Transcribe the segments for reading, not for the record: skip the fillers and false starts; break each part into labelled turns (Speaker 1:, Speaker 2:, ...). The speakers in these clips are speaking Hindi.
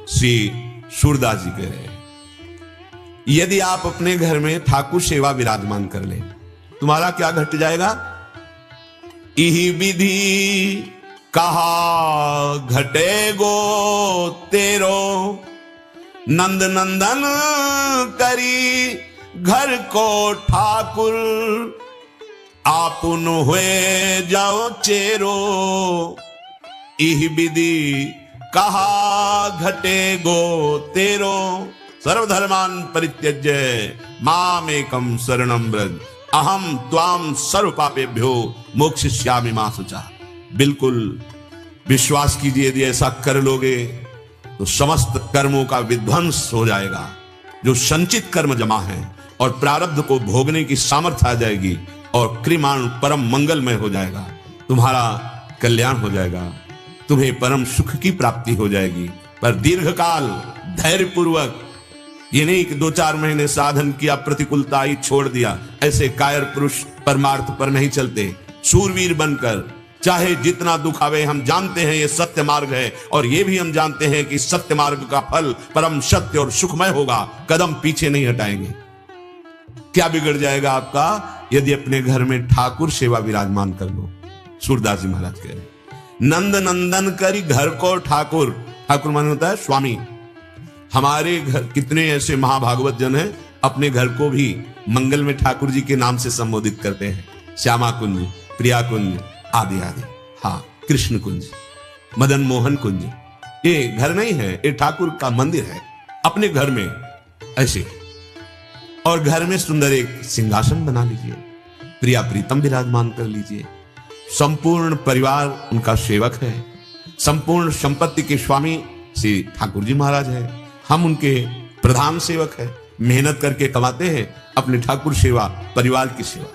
Speaker 1: श्री सूरदास जी कह रहे हैं, यदि आप अपने घर में ठाकुर सेवा विराजमान कर ले, तुम्हारा क्या घट जाएगा? इही विधि कहा घटे गो तेरो, नंद नंदन करी घर को ठाकुर, आपुन हुए जाओ चेरो। इह विधि कहा घटे गो तेरो, सर्वधर्मान परित्यज्य मामेकं शरणं व्रज, अहम त्वाम सर्व पापेभ्यो मोक्षयिष्यामि मा शुचा। बिल्कुल विश्वास कीजिए, यदि ऐसा कर लोगे तो समस्त कर्मों का विध्वंस हो जाएगा। जो संचित कर्म जमा है और प्रारब्ध को भोगने की सामर्थ्य आ जाएगी और क्रिमाण परम मंगलमय हो जाएगा, तुम्हारा कल्याण हो जाएगा, तुम्हें परम सुख की प्राप्ति हो जाएगी। पर दीर्घकाल धैर्य पूर्वक, ये नहीं कि 2-4 महीने साधन किया, प्रतिकूलता आई, छोड़ दिया। ऐसे कायर पुरुष परमार्थ पर नहीं चलते। शूरवीर बनकर चाहे जितना दुख आवे, हम जानते हैं ये सत्य मार्ग है, और ये भी हम जानते हैं कि सत्य मार्ग का फल परम सत्य और सुखमय होगा, कदम पीछे नहीं हटाएंगे। क्या बिगड़ जाएगा आपका? यदि अपने घर में ठाकुर सेवा विराजमान कर लो। सूरदास जी महाराज कह रहे, नंद नंदन करी घर को ठाकुर। ठाकुर माने होता है स्वामी। हमारे घर कितने ऐसे महाभागवत जन हैं, अपने घर को भी मंगल में ठाकुर जी के नाम से संबोधित करते हैं। श्यामा कुंज, प्रिया कुंज आदि आदि, हाँ, कृष्ण कुंज, मदन मोहन कुंज। ये घर नहीं है, ये ठाकुर का मंदिर है अपने घर में ऐसे। और घर में सुंदर एक सिंहासन बना लीजिए, प्रिया प्रीतम विराजमान कर लीजिए। संपूर्ण परिवार उनका सेवक है, संपूर्ण संपत्ति के स्वामी श्री ठाकुर जी महाराज है, हम उनके प्रधान सेवक है। मेहनत करके कमाते हैं अपने ठाकुर सेवा, परिवार की सेवा।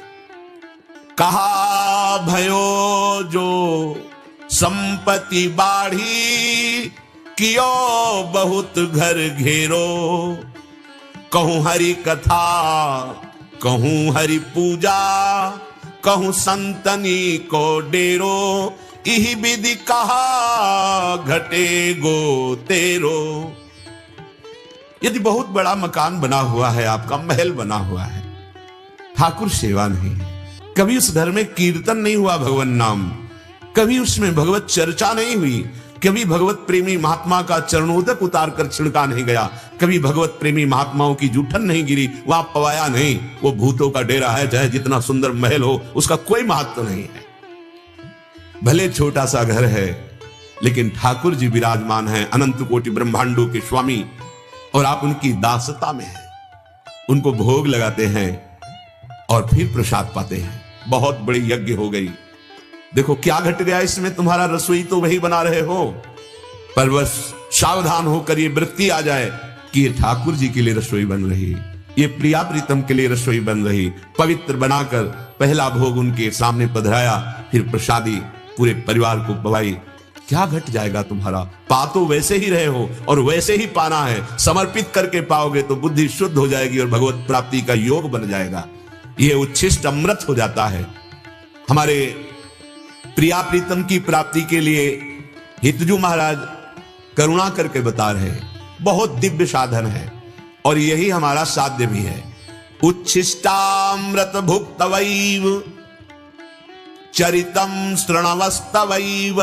Speaker 1: कहा भयो जो संपत्ति बाढ़ी, कियो बहुत घर घेरो, कहूं हरि कथा कहूं हरि पूजा, कहूं संतनी को डेरो, इही विधि कहा घटे गो तेरो। यदि बहुत बड़ा मकान बना हुआ है, आपका महल बना हुआ है, ठाकुर सेवा नहीं है, कभी उस घर में कीर्तन नहीं हुआ भगवान नाम, कभी उसमें भगवत चर्चा नहीं हुई, कभी भगवत प्रेमी महात्मा का चरणोदक उतार कर छिड़का नहीं गया, कभी भगवत प्रेमी महात्माओं की जूठन नहीं गिरी, वहां पवाया नहीं, वो भूतों का डेरा है। चाहे जितना सुंदर महल हो, उसका कोई महत्व नहीं है। भले छोटा सा घर है, लेकिन ठाकुर जी विराजमान हैं, अनंत कोटि ब्रह्मांडों के स्वामी, और आप उनकी दासता में हैं, उनको भोग लगाते हैं और फिर प्रसाद पाते हैं। बहुत बड़ी यज्ञ हो गई। देखो क्या घट गया इसमें, तुम्हारा रसोई तो वही बना रहे हो, पर बस सावधान होकर ये वृत्ति आ जाए कि ये ठाकुर जी के लिए रसोई बन रही, ये प्रिया प्रीतम के लिए रसोई बन रही। पवित्र बनाकर पहला भोग उनके सामने पधराया, फिर प्रसादी पूरे परिवार को पवाई। क्या घट जाएगा तुम्हारा? पा तो वैसे ही रहे हो और वैसे ही पाना है। समर्पित करके पाओगे तो बुद्धि शुद्ध हो जाएगी और भगवत प्राप्ति का योग बन जाएगा। यह उच्छिष्ट अमृत हो जाता है। हमारे प्रिया प्रीतम की प्राप्ति के लिए हितजू महाराज करुणा करके बता रहे हैं, बहुत दिव्य साधन है और यही हमारा साध्य भी है। उच्छिष्टामृत भुक्तवैव चरितम शृणवस्तवैव,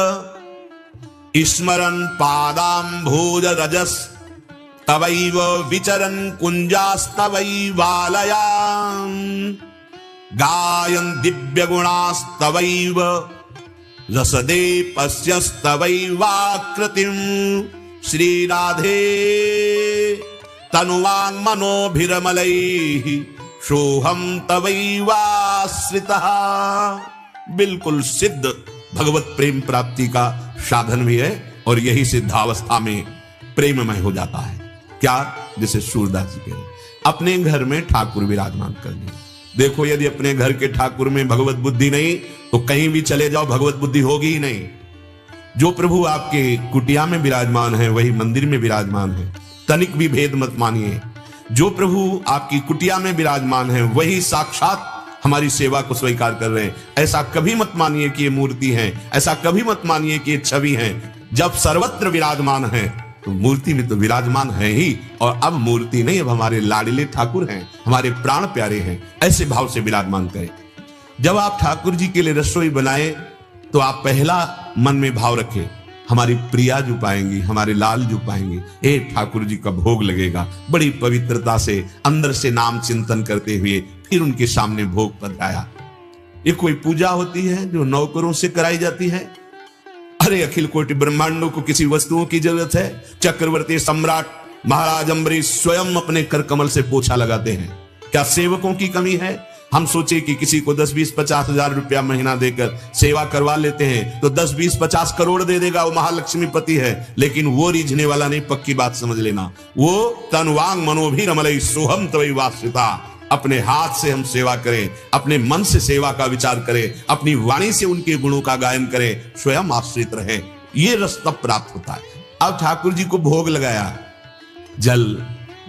Speaker 1: स्मरन् पादाम्भोज रजस तवैव, विचरन् कुंजास्तवैवालयान्, गायन् दिव्य गुणास्तवैव, रसदे पश्यस्तवैवाकृतिं, श्री राधे तनुवांग मनोभिरमलैः, सोहम तवैवाश्रितः। बिल्कुल सिद्ध भगवत प्रेम प्राप्ति का साधन भी है और यही सिद्धावस्था में प्रेममय हो जाता है। क्या? जैसे सूरदास जी के अपने घर में ठाकुर विराजमान कर दिए। देखो, यदि अपने घर के ठाकुर में भगवत बुद्धि नहीं तो कहीं भी चले जाओ भगवत बुद्धि होगी ही नहीं। जो प्रभु आपके कुटिया में विराजमान है वही मंदिर में विराजमान है, तनिक भी भेद मत मानिए। जो प्रभु आपकी कुटिया में विराजमान है वही साक्षात हमारी सेवा को स्वीकार कर रहे हैं। ऐसा कभी मत मानिए कि ये मूर्ति है, ऐसा कभी मत मानिए कि ये छवि है। जब सर्वत्र विराजमान है तो मूर्ति में तो विराजमान है ही, और अब मूर्ति नहीं, अब हमारे लाडले ठाकुर हैं, हमारे प्राण प्यारे हैं, ऐसे भाव से विराजमान करें। जब आप ठाकुर जी के लिए रसोई बनाए तो आप पहला मन में भाव रखें, हमारी प्रिया जो पाएंगी, हमारे लाल जो पाएंगे, हे ठाकुर जी का भोग लगेगा। बड़ी पवित्रता से अंदर से नाम चिंतन करते हुए फिर उनके सामने भोग पधराया। ये कोई पूजा होती है जो नौकरों से कराई जाती है? अरे अखिल कोटि ब्रह्मांडों को किसी वस्तुओं की जरूरत है? चक्रवर्ती सम्राट महाराज अम्बरीश स्वयं अपने कर कमल से पोछा लगाते हैं। क्या सेवकों की कमी है? हम सोचे कि किसी को 10, 20, 50 हजार रुपया महीना देकर सेवा करवा लेते हैं तो 10, 20, 50 करोड़ दे देगा, वो महालक्ष्मी पति है। लेकिन वो रीझने वाला नहीं, पक्की बात समझ लेना। वो तनवांग मनोभिरमलई सोहम तवै वासिता, अपने हाथ से हम सेवा करें, अपने मन से सेवा का विचार करें, अपनी वाणी से उनके गुणों का गायन करें, स्वयं आश्रित रहे, ये रस तब प्राप्त होता है। अब ठाकुर जी को भोग लगाया, जल,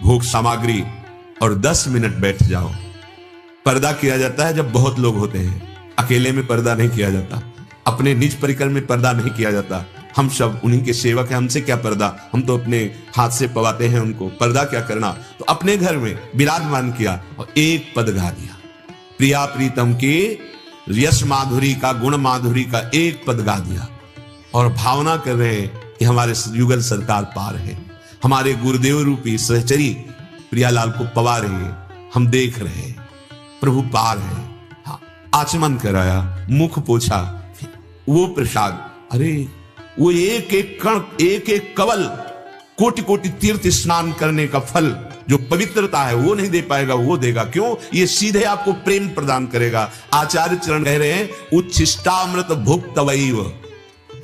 Speaker 1: भोग सामग्री, और 10 मिनट बैठ जाओ। पर्दा किया जाता है जब बहुत लोग होते हैं, अकेले में पर्दा नहीं किया जाता, अपने निज परिकर में पर्दा नहीं किया जाता। हम सब उन्हीं के सेवक हैं, हमसे क्या पर्दा, हम तो अपने हाथ से पवाते हैं उनको, पर्दा क्या करना। तो अपने घर में विराजमान किया और एक पद गा दिया, प्रिया प्रीतम की यश माधुरी का, गुण माधुरी का एक पद गा दिया, और भावना कर रहे हैं कि हमारे युगल सरकार पार है, हमारे गुरुदेव रूपी सहचरी प्रियालाल को पवा रहे हैं, हम देख रहे हैं, प्रभु पार है। हाँ, आचमन कराया, मुख पोछा, वो प्रसाद, अरे वो एक एक कण, एक एक कवल, कोटि कोटि तीर्थ स्नान करने का फल जो पवित्रता है वो नहीं दे पाएगा, वो देगा। क्यों? ये सीधे आपको प्रेम प्रदान करेगा। आचार्य चरण कह रहे हैं, उच्छिष्टामृत भुक्तवैव।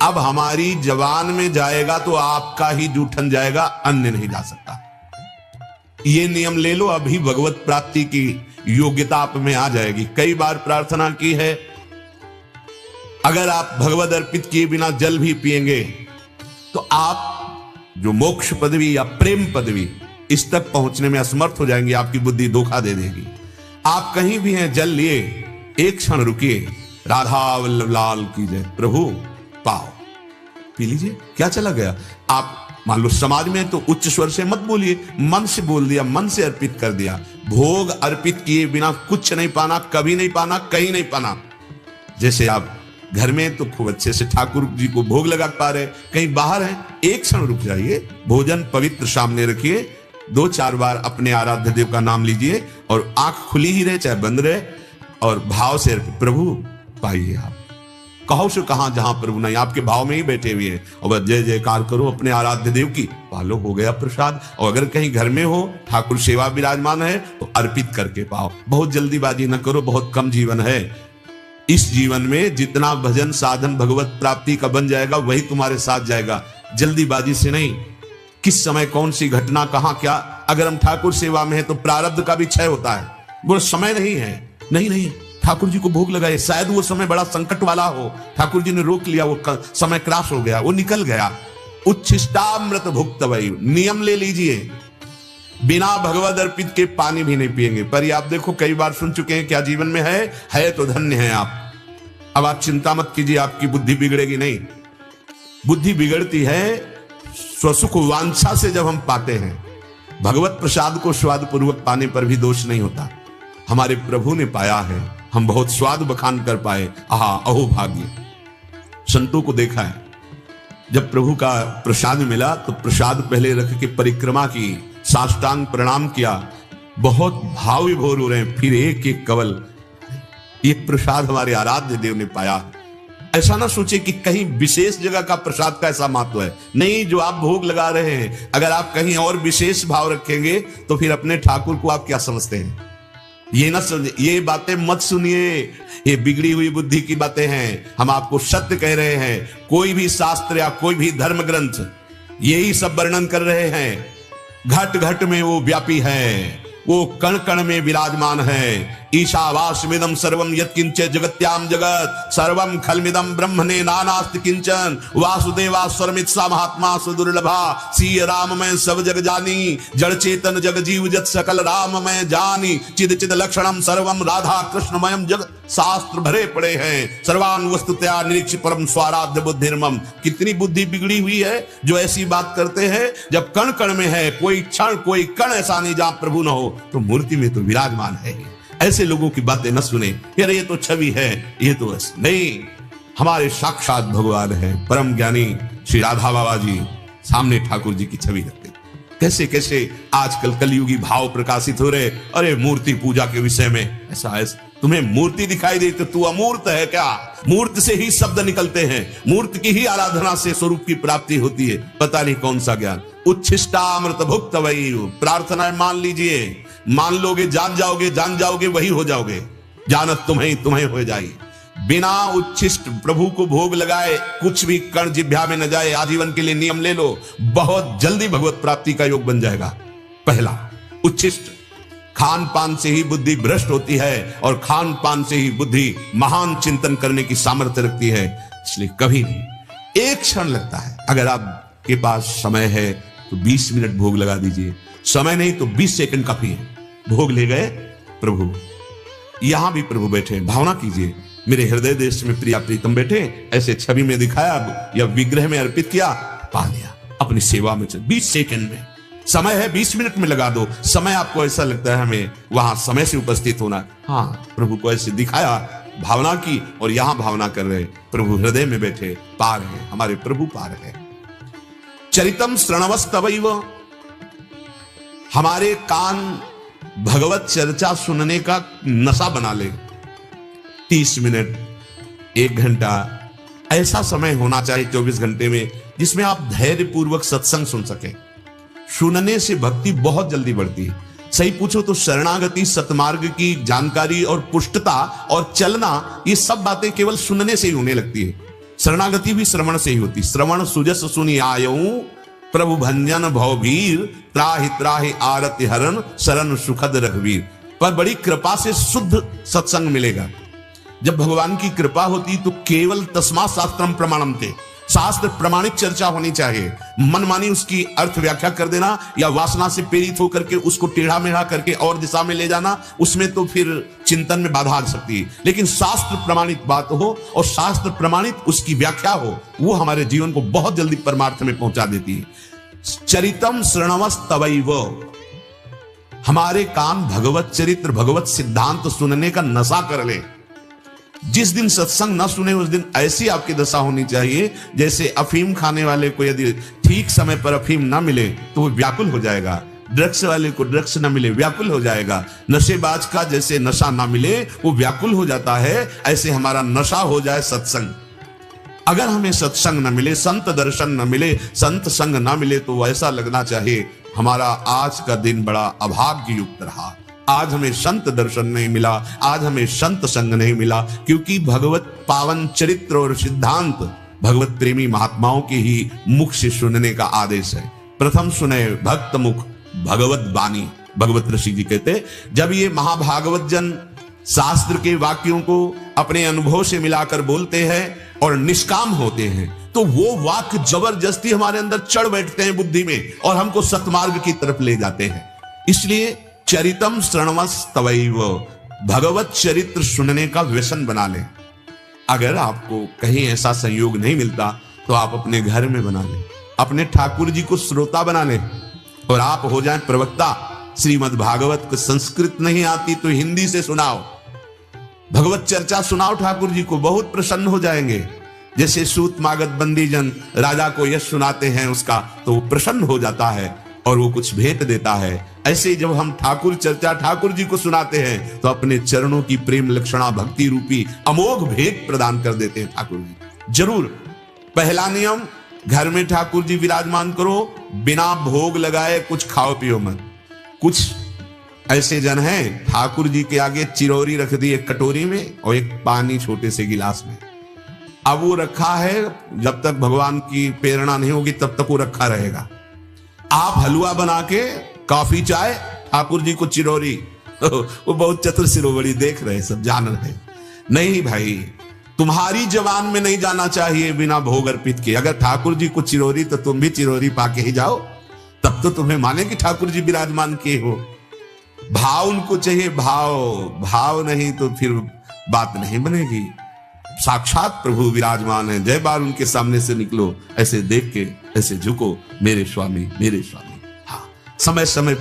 Speaker 1: अब हमारी जवान में जाएगा तो आपका ही जूठन जाएगा, अन्य नहीं जा सकता। ये नियम ले लो, अभी भगवत प्राप्ति की योग्यता आप में आ जाएगी। कई बार प्रार्थना की है, अगर आप भगवत अर्पित किए बिना जल भी पिएंगे तो आप जो मोक्ष पदवी या प्रेम पदवी, इस तक पहुंचने में असमर्थ हो जाएंगे, आपकी बुद्धि धोखा दे देगी। आप कहीं भी हैं, जल लिए, एक क्षण रुकिए, राधा वल्लभ लाल की जय, प्रभु पाओ, पी लीजिए। क्या चला गया? आप मान लो समाज में तो उच्च स्वर से मत बोलिए, मन से बोल दिया, मन से अर्पित कर दिया। भोग अर्पित किए बिना कुछ नहीं पाना, कभी नहीं पाना, कहीं नहीं पाना। जैसे आप घर में तो खूब अच्छे से ठाकुर जी को भोग लगा पा रहे, कहीं बाहर हैं, एक क्षण रुक जाइए, भोजन पवित्र सामने रखिए, 2-4 बार अपने आराध्य देव का नाम लीजिए, और आंख खुली ही रहे चाहे बंद रहे, और भाव से प्रभु पाइए। आप कहो से कहां, जहां प्रभु नहीं, आपके भाव में ही बैठे हुए हैं, और बस जय जयकार करो अपने आराध्य देव की, पालो, हो गया प्रसाद। और अगर कहीं घर में हो, ठाकुर सेवा विराजमान है, तो अर्पित करके पाओ। बहुत जल्दीबाजी न करो, बहुत कम जीवन है। इस जीवन में जितना भजन साधन भगवत प्राप्ति का बन जाएगा वही तुम्हारे साथ जाएगा, जल्दीबाजी से नहीं। किस समय कौन सी घटना कहां क्या, अगर हम ठाकुर सेवा में है तो प्रारब्ध का भी क्षय होता है, वो समय नहीं है। नहीं, ठाकुर जी को भोग लगाए, शायद वो समय बड़ा संकट वाला हो, ठाकुर जी ने रोक लिया, वो समय क्रॉस हो गया, वो निकल गया। उच्छिष्टामृत भुक्तवै, नियम ले लीजिए, बिना भगवद अर्पित के पानी भी नहीं पिएंगे। पर आप देखो, कई बार सुन चुके हैं, क्या जीवन में है तो धन्य है आप। अब आप चिंता मत कीजिए, आपकी बुद्धि बिगड़ेगी नहीं। बुद्धि बिगड़ती है स्वसुख वांछा से, जब हम पाते हैं भगवत प्रसाद को स्वाद पूर्वक पाने पर भी दोष नहीं होता। हमारे प्रभु ने पाया है, हम बहुत स्वाद बखान कर पाए, आहा अहो भाग्य। संतों को देखा है, जब प्रभु का प्रसाद मिला तो प्रसाद पहले रख के परिक्रमा की, साष्टांग प्रणाम किया, बहुत भाव विभोर हो रहे हैं, फिर एक एक कवल, एक प्रसाद हमारे आराध्य देव ने पाया। ऐसा ना सोचे कि कहीं विशेष जगह का प्रसाद का ऐसा महत्व है, नहीं। जो आप भोग लगा रहे हैं, अगर आप कहीं और विशेष भाव रखेंगे तो फिर अपने ठाकुर को आप क्या समझते हैं? ये ना समझे, ये बातें मत सुनिए, ये बिगड़ी हुई बुद्धि की बातें हैं। हम आपको सत्य कह रहे हैं। कोई भी शास्त्र या कोई भी धर्म ग्रंथ यही सब वर्णन कर रहे हैं। घट घट में वो व्यापी है, वो कण कण में विराजमान है। ईशावास्मिदं सर्वं यत्किंचित् जगत्याम जगत सर्वं खलमिदं ब्रह्मणे नानास्ति किंचन वासुदेवास्वरमित्सा महात्मा सुदुर्लभा सीय राम मैं सब जग जानी जड़ चेतन जग जीव जत सकल राम मैं जानी चिद चिद लक्षणम सर्वं राधा कृष्णमयम जगत। शास्त्र भरे पड़े हैं, सर्वान वस्तुतया निरीक्ष परम स्वाराध्य बुद्धिर्मम। कितनी बुद्धि बिगड़ी हुई है जो ऐसी बात करते हैं। जब कण कण में है, कोई क्षण कोई कण ऐसा नहीं जहां प्रभु न हो, तो मूर्ति में तो विराजमान है। ऐसे लोगों की बातें न सुने, यार ये तो छवि है, ये तो नहीं, हमारे साक्षात भगवान है। परम ज्ञानी श्री राधा बाबा जी सामने ठाकुर जी की छवि रखते। कैसे कैसे आजकल कलयुगी भाव प्रकाशित हो रहे। अरे मूर्ति पूजा के विषय में ऐसा है, तुम्हें मूर्ति दिखाई दे तो तू अमूर्त है क्या? मूर्त से ही शब्द निकलते हैं, मूर्त की ही आराधना से स्वरूप की प्राप्ति होती है। पता नहीं कौन सा ज्ञान। उच्छिष्टामृत भुक्त वही प्रार्थना मान लीजिए, मान लोगे जान जाओगे वही हो जाओगे। जानत तुम्हें हो जाए। बिना उच्छिष्ट प्रभु को भोग लगाए कुछ भी कण जिह्वा में न जाए। आजीवन के लिए नियम ले लो, बहुत जल्दी भगवत प्राप्ति का योग बन जाएगा। पहला, उच्छिष्ट खान पान से ही बुद्धि भ्रष्ट होती है और खान पान से ही बुद्धि महान चिंतन करने की सामर्थ्य रखती है। इसलिए कभी नहीं, एक क्षण लगता है। अगर आपके पास समय है तो 20 मिनट भोग लगा दीजिए, समय नहीं तो 20 सेकंड काफी है। भोग ले गए प्रभु, यहां भी प्रभु बैठे, भावना कीजिए मेरे हृदय देश में प्रिया प्रीतम बैठे, ऐसे छवि में दिखाया या विग्रह में अर्पित किया, पा लिया अपनी सेवा में। 20 सेकंड में समय है, 20 मिनट में लगा दो। समय आपको ऐसा लगता है हमें वहां समय से उपस्थित होना, हाँ प्रभु को ऐसे दिखाया, भावना की, और यहां भावना कर रहे प्रभु हृदय में बैठे, पा रहे, हमारे प्रभु पा रहे। चरितम श्रणवस्तवैव, हमारे कान भगवत चर्चा सुनने का नशा बना ले। 30 मिनट, 1 घंटा ऐसा समय होना चाहिए 24 घंटे में जिसमें आप धैर्य पूर्वक सत्संग सुन सके। सुनने से भक्ति बहुत जल्दी बढ़ती है। सही पूछो तो शरणागति, सतमार्ग की जानकारी और पुष्टता और चलना, ये सब बातें केवल सुनने से ही होने लगती है। शरणागति भी श्रवण से ही होती। श्रवण सुजस सुनि आयऊ प्रभु भंजन भवभीर, त्राहि त्राहि आरति हरण शरण सुखद रघुवीर। पर बड़ी कृपा से शुद्ध सत्संग मिलेगा। जब भगवान की कृपा होती तो केवल तस्मा शास्त्रम प्रमाणम थे, शास्त्र प्रमाणिक चर्चा होनी चाहिए। मनमानी उसकी अर्थ व्याख्या कर देना या वासना से प्रेरित होकर के उसको टेढ़ा मेढ़ा करके और दिशा में ले जाना, उसमें तो फिर चिंतन में बाधा आ सकती है। लेकिन शास्त्र प्रमाणित बात हो और शास्त्र प्रमाणित उसकी व्याख्या हो, वो हमारे जीवन को बहुत जल्दी परमार्थ में पहुंचा देती है। चरितम श्रणवस्तवैव, हमारे कान भगवत चरित्र, भगवत सिद्धांत सुनने का नशा कर ले। जिस दिन सत्संग न सुने उस दिन ऐसी आपकी दशा होनी चाहिए जैसे अफीम खाने वाले को यदि ठीक समय पर अफीम ना मिले तो वो व्याकुल हो जाएगा। ड्रग्स वाले को ड्रग्स ना मिले, व्याकुल हो जाएगा। नशेबाज का जैसे नशा ना मिले वो व्याकुल हो जाता है, ऐसे हमारा नशा हो जाए सत्संग। अगर हमें सत्संग न मिले, संत दर्शन न मिले, संत संग न मिले, तो ऐसा लगना चाहिए हमारा आज का दिन बड़ा अभाग्य युक्त रहा। आज हमें संत दर्शन नहीं मिला, आज हमें संत संग नहीं मिला, क्योंकि भगवत पावन चरित्र और सिद्धांत भगवत प्रेमी महात्माओं के ही मुख से सुनने का आदेश है। प्रथम सुने भक्त मुख भगवत वाणी। भगवत ऋषि जी कहते, जब ये महाभागवत जन शास्त्र के वाक्यों को अपने अनुभव से मिलाकर बोलते हैं और निष्काम होते हैं, तो वो वाक्य जबरदस्ती हमारे अंदर चढ़ बैठते हैं बुद्धि में और हमको सतमार्ग की तरफ ले जाते हैं। इसलिए चरितम श्रणवस्तवैव, भगवत चरित्र सुनने का व्यसन बना ले। अगर आपको कहीं ऐसा संयोग नहीं मिलता तो आप अपने घर में बना ले, अपने ठाकुर जी को श्रोता बना ले और आप हो जाएं प्रवक्ता। श्रीमद् भागवत को संस्कृत नहीं आती तो हिंदी से सुनाओ, भगवत चर्चा सुनाओ ठाकुर जी को, बहुत प्रसन्न हो जाएंगे। जैसे सूत मागध बंदी जन राजा को यश सुनाते हैं उसका, तो वो प्रसन्न हो जाता है और वो कुछ भेंट देता है। ऐसे जब हम ठाकुर चर्चा ठाकुर जी को सुनाते हैं तो अपने चरणों की प्रेम लक्षणा भक्ति रूपी अमोघ भेंट प्रदान कर देते हैं ठाकुर जी। जरूर पहला नियम, घर में ठाकुर जी विराजमान करो, बिना भोग लगाए कुछ खाओ पियो मत। कुछ ऐसे जन हैं ठाकुर जी के आगे चिरौरी रख दी एक कटोरी में और एक पानी छोटे से गिलास में। अब वो रखा है, जब तक भगवान की प्रेरणा नहीं होगी तब तक वो रखा रहेगा। आप हलवा बना के कॉफी चाय, ठाकुर जी को चिरौरी, वो बहुत चतुर शिरोमणि देख रहे, सब जान रहे। नहीं भाई, तुम्हारी जवान में नहीं जाना चाहिए बिना भोग अर्पित किए। अगर ठाकुर जी को चिरौरी तो तुम भी चिरौरी पाके ही जाओ, तब तो तुम्हें माने कि ठाकुर जी विराजमान किए हो। भाव उनको चाहिए, भाव नहीं तो फिर बात नहीं बनेगी। साक्षात प्रभु विराजमान है, जय बार उनके सामने से निकलो, ऐसे देख के ऐसे झुको, मेरे स्वामी मेरे स्वामी। हाँ, समय समय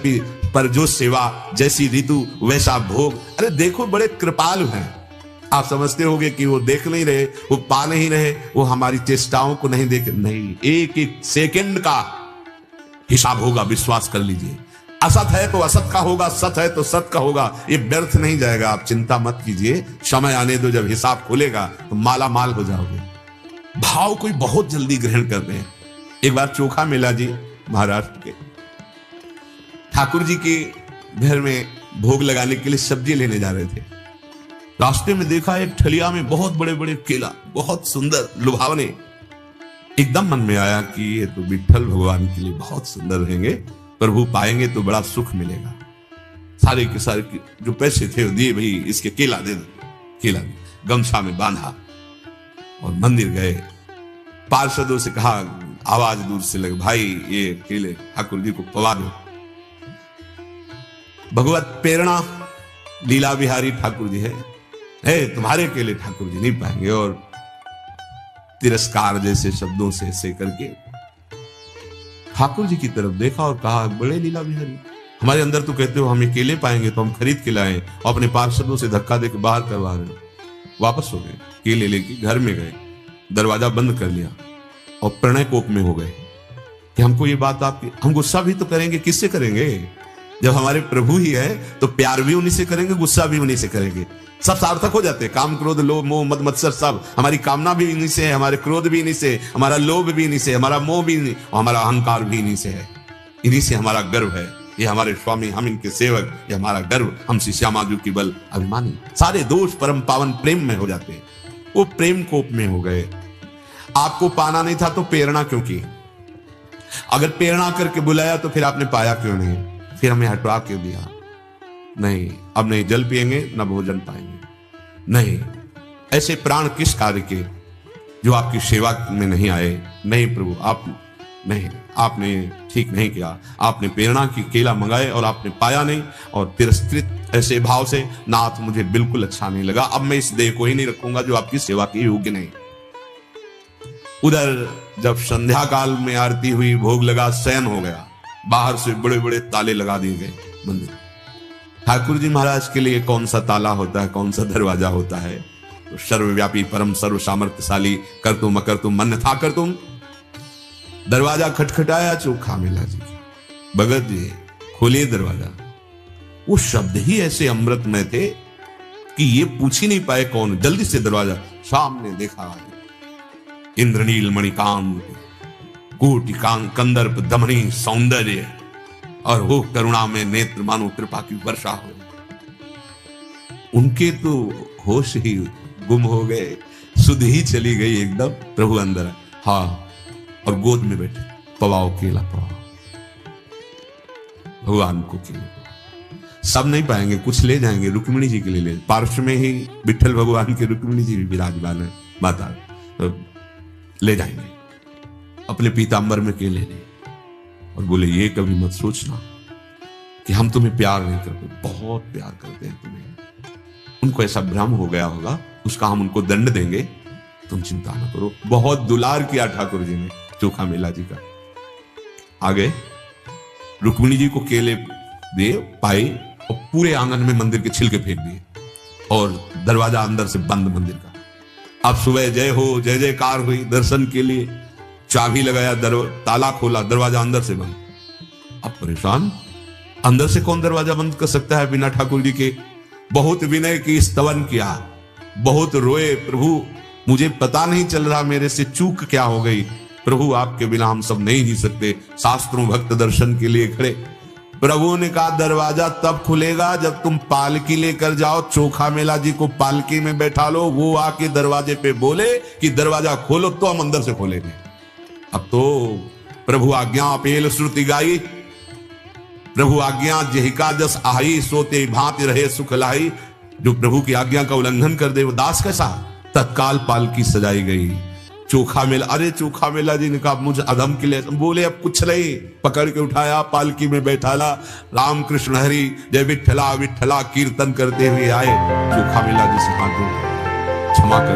Speaker 1: पर जो सेवा, जैसी ऋतु वैसा भोग। अरे देखो बड़े कृपालु हैं। आप समझते होंगे कि वो देख नहीं रहे, वो पा नहीं रहे, वो हमारी चेष्टाओं को नहीं देख, नहीं, एक एक सेकंड का हिसाब होगा, विश्वास कर लीजिए। असत है तो असत का होगा, सत है तो सत का होगा, ये व्यर्थ नहीं जाएगा। आप चिंता मत कीजिए, समय आने दो, जब हिसाब खुलेगा तो माला माल हो जाओगे। भाव कोई बहुत जल्दी ग्रहण कर रहे हैं। एक बार चोखा मेला जी महाराष्ट्र के, ठाकुर जी के घर में भोग लगाने के लिए सब्जी लेने जा रहे थे। रास्ते में देखा एक ठलिया में बहुत बड़े बड़े केला, बहुत सुंदर लुभावने। एकदम मन में आया कि ये तो विठ्ठल भगवान के लिए बहुत सुंदर रहेंगे, प्रभु पाएंगे तो बड़ा सुख मिलेगा। सारे के सारे जो पैसे थे वो दिए, भाई इसके केला दे दो। केला गमछा में बांधा और मंदिर गए। पार्षदों से कहा, आवाज दूर से लगे, भाई ये केले ठाकुर जी को पवा दो। भगवत प्रेरणा लीला बिहारी ठाकुर जी है, तुम्हारे केले ठाकुर जी नहीं पाएंगे। और तिरस्कार जैसे शब्दों से ऐसे करके ठाकुर जी की तरफ देखा और कहा, बड़े लीला बिहारी, हमारे अंदर तो कहते हो हमें केले पाएंगे तो हम खरीद के लाए, और अपने पार्षदों से धक्का देकर बाहर करवा रहे हो। वापस हो गए, केले लेके घर में गए, दरवाजा बंद कर लिया और प्रणय कोप में हो गए कि हमको ये बात आपकी, हम गुस्सा भी तो करेंगे, किससे करेंगे? जब हमारे प्रभु ही है तो प्यार भी उन्हीं से करेंगे, गुस्सा भी उन्हीं से करेंगे। सब सार्थक हो जाते हैं। काम क्रोध लोभ मोह मद मत्सर सब, हमारी कामना भी इन्हीं से है, हमारे क्रोध भी इन्हीं से, हमारा लोभ भी इन्हीं से, हमारा मोह भी इन्हीं, और हमारा अहंकार भी इन्हीं से है। इन्हीं से हमारा गर्व है। ये हमारे स्वामी, हम इनके सेवक, ये हमारा गर्व, हम श्री श्यामाजू की बल अभिमानी। सारे दोष परम पावन प्रेम में हो जाते हैं। वो प्रेम कोप में हो गए। आपको पाना नहीं था तो प्रेरणा क्यों की? अगर प्रेरणा करके बुलाया तो फिर आपने पाया क्यों नहीं? फिर हमें हटवा क्यों दिया? नहीं, अब नहीं जल पिएंगे न भोजन पाएंगे। नहीं, ऐसे प्राण किस कार्य के जो आपकी सेवा में नहीं आए? नहीं प्रभु, आप नहीं, आपने ठीक नहीं किया। आपने प्रेरणा की केला मंगाए और आपने पाया नहीं, और तिरस्कृत ऐसे भाव से, नाथ मुझे बिल्कुल अच्छा नहीं लगा, अब मैं इस देह को ही नहीं रखूंगा जो आपकी सेवा के योग्य नहीं। उधर जब संध्या काल में आरती हुई, भोग लगा, शयन हो गया, बाहर से बड़े बड़े ताले लगा दिए गए मंदिर। ठाकुर जी महाराज के लिए कौन सा ताला होता है, कौन सा दरवाजा होता है? तो सर्वव्यापी परम सर्व सामर्थ्यशाली कर तुम अकर तुम मन था कर तुम। दरवाजा खटखटाया, चोखा मेला जी, भगत जी खोलिए दरवाजा। वो शब्द ही ऐसे अमृतमय थे कि ये पूछ ही नहीं पाए कौन। जल्दी से दरवाजा, सामने देखा इंद्रनील मणिकांत कोटि कंदर्प दमनी सौंदर्य, और वो करुणा में नेत्र मानो कृपा की वर्षा हो। उनके तो होश ही गुम हो गए, सुध ही चली गई एकदम। प्रभु अंदर, हाँ, और गोद में बैठे, पवाओ केला पवाओ, भगवान को केला। सब नहीं पाएंगे, कुछ ले जाएंगे, रुक्मिणी जी के लिए ले। पार्श्व में ही विठ्ठल भगवान के रुक्मिणी जी भी विराजमान है, माता, तो ले जाएंगे अपने पीतांबर में केले ले। और बोले, ये कभी मत सोचना कि हम तुम्हें प्यार नहीं करते, बहुत प्यार करते हैं तुम्हें। उनको ऐसा भ्रम हो गया होगा, उसका हम उनको दंड देंगे, तुम चिंता न करो। बहुत दुलार किया ठाकुर जी ने चोखा मेला जी का। आगे रुक्मिणी जी को केले दिए, पाए, और पूरे आंगन में मंदिर के छिलके फेंक दिए, और दरवाजा अंदर से बंद मंदिर का। अब सुबह जय हो, जय जयकार हुई दर्शन के लिए, चाबी लगाया, ताला खोला, दरवाजा अंदर से बंद। अब परेशान, अंदर से कौन दरवाजा बंद कर सकता है बिना ठाकुर जी के? बहुत विनय की स्तवन किया, बहुत रोए, प्रभु मुझे पता नहीं चल रहा मेरे से चूक क्या हो गई, प्रभु आपके बिना हम सब नहीं जी सकते। शास्त्रों भक्त दर्शन के लिए खड़े। प्रभु ने कहा, दरवाजा तब खुलेगा जब तुम पालकी लेकर जाओ, चोखा मेला जी को पालकी में बैठा लो, वो आके दरवाजे पे बोले कि दरवाजा खोलो, तो हम अंदर से खोलेंगे। अब तो प्रभु आज्ञा अपेल श्रुति गाई, प्रभु आज्ञा जेहिका जस आई, सोते भांति रहे सुख लाई। जो प्रभु की आज्ञा का उल्लंघन कर दे वो दास कैसा? तत्काल पालकी सजाई गई, चोखा मेला, अरे चोखा मेला जी ने कहा मुझे अधम के लिए, बोले अब कुछ नहीं, पकड़ के उठाया, पालकी में बैठाला, राम कृष्ण हरि जय विठला विठला कीर्तन करते हुए आए। चोखा मेला जी से हाथ जोड़ क्षमा कर